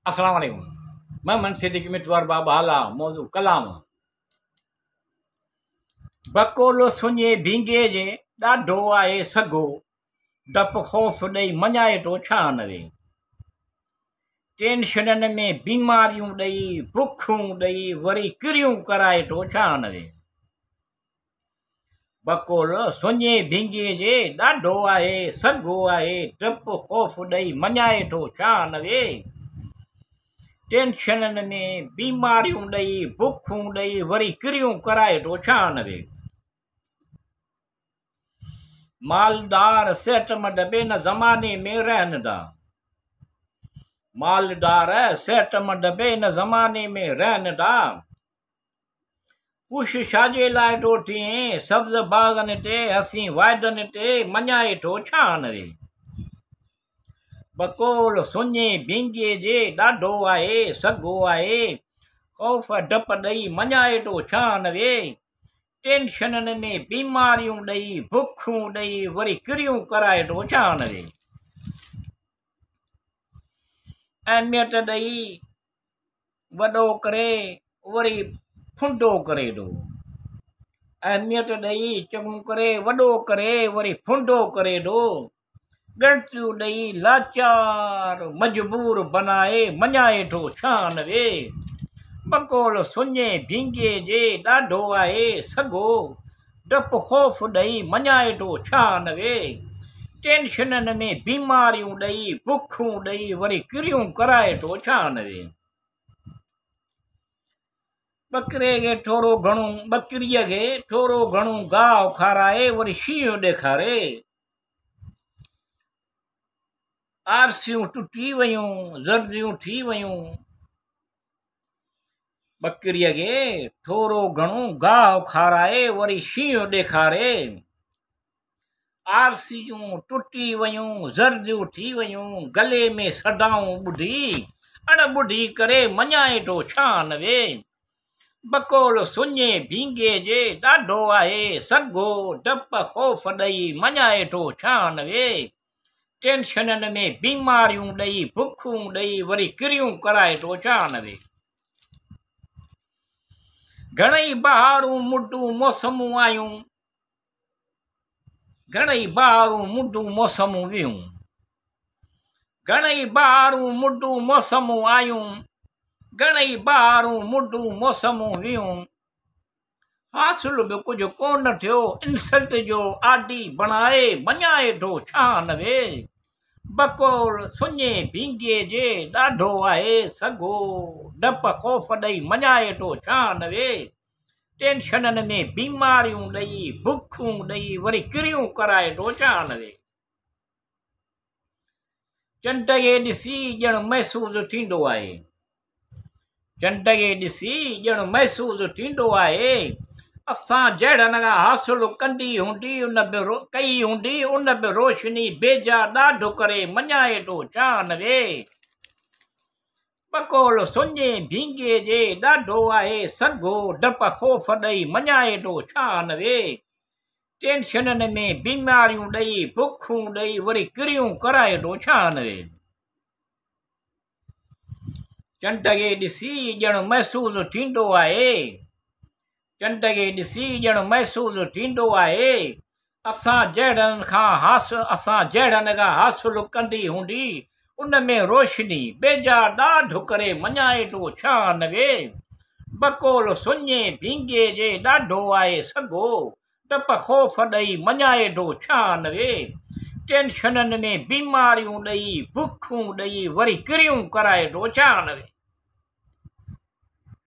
अस्सलाम वालेकुम। मैं सिद्दीकी मिटवार बाबा हाला मौजू कलाम। बकोलो सुञे भींगे जे ॾाढो आहे सघो, डप ख़ौफ़ ॾेई मञाए तो छा न वे। टेंशननि में बीमारियूं ॾेई बुखूं ॾेई वरी किरियूं कराए तो छा न वे। बकोलो सुञे भींगे जे ॾाढो आहे सघो आहे, डप ख़ौफ़ ॾेई मञाए तो छा न वे। टेंशननि में बीमारियूं ॾेई बुखूं ॾेई वरी किरियूं कराए तो छा न वे। मालदार सेहतमंद ॿिए न ज़माने में रहनि था। मालदार सेहतमंद ॿिए न ज़माने में रहनि था। ख़ुशि छाजे लाइ तो थिए, सब्ज़ बाग़नि ते हसी वाइदनि ते मञाए तो छा न वे। बकोल सुञे भींगे जे ॾाढो आहे सघो आहे, ख़ौफ़ डप ॾेई मञाए तो छा न वे। टेंशननि में बीमारियूं ॾेई बुखूं ॾेई वरी किरियूं कराए तो छा न वे। अहमियत ॾेई वॾो करे वरी फुंडो करे दो। अहमियत ॾेई चङो करे वॾो करे वरी फुंडो करे दो। ॻणतियूं ॾेई लाचार मजबूर बनाए मञाए तो छा न वे। बकोल सुञे भींगे जे ॾाढो आहे सघो, डप ख़ौफ़ ॾेई मञाए तो छा न वे। टेंशननि में बीमारियूं ॾेई बुखूं ॾेई वरी किरियूं कराए तो छा न वे। बकरीअ खे थोरो घणो गाहु खाराए वरी शींहं ॾेखारे। आरसियूं टुटी वयूं, ज़र्दियूं थी वयूं। बकरीअ खे थोरो घणो गाहु खाराए वरी शींहं ॾेखारे। आरसियूं टुटी वयूं, ज़र्दियूं थी वयूं, गले में सदाऊं ॿुधी अणॿुधी करे मञाए तो छा न वे। बकोल सुञे भींगे जे ॾाढो आहे सघो, डप ख़ौफ़ ॾेई मञाए तो छा न वे। टेंशननि में बीमारियूं ॾेई बुखूं ॾेई वरी किरियूं कराए तो छा न वे। घणई बहारूं मुडूं मौसमूं आयूं, घणई बहारूं मुडूं मौसमूं वियूं। घणई बहारूं मुडूं मौसमूं आयूं, घणई बहारूं मुडूं मौसमूं वियूं। हासिल बि कुझु कोन थियो, इंसल्ट जो आदी बणाए मञाए तो छा न वे। बकोल सुञे भींगे जे ॾाढो आहे सघो, डप ख़ौफ़ ॾेई मञाए तो छा न वे। टेंशननि में बीमारियूं ॾेई बुखूं ॾेई वरी किरियूं कराए तो छा न वे। चंड खे ॾिसी ॼण महसूस थींदो आहे, चंड खे ॾिसी ॼण महसूस थींदो आहे। असां जहिड़नि खां हासिल कंदी हूंदी कई हूंदी उन बि रोशनी बेजा ॾाढो करे मञाए तो छा न वे। बकोल सुञे भींगे जे ॾाढो आहे सघो, डप ख़ौफ़ ॾेई मञाए तो छा न वे। टेंशननि में बीमारियूं ॾेई बुखूं ॾेई वरी किरियूं कराए तो छा न वे। चंड खे ॾिसी ॼण महसूस थींदो आहे, चंड खे ॾिसी ॼण महसूस थींदो आहे। असां जहिड़नि खां हासिल कंदी हूंदी उन में रोशनी बेजा ॾाढो करे मञाए तो छा न वे। बकोल सुञे भींगे जे ॾाढो आहे सघो, डप ख़ौफ़ ॾेई मञाए तो छा न वे। टेंशननि में बीमारियूं ॾेई बुखूं ॾेई वरी किरियूं कराए तो छा न वे।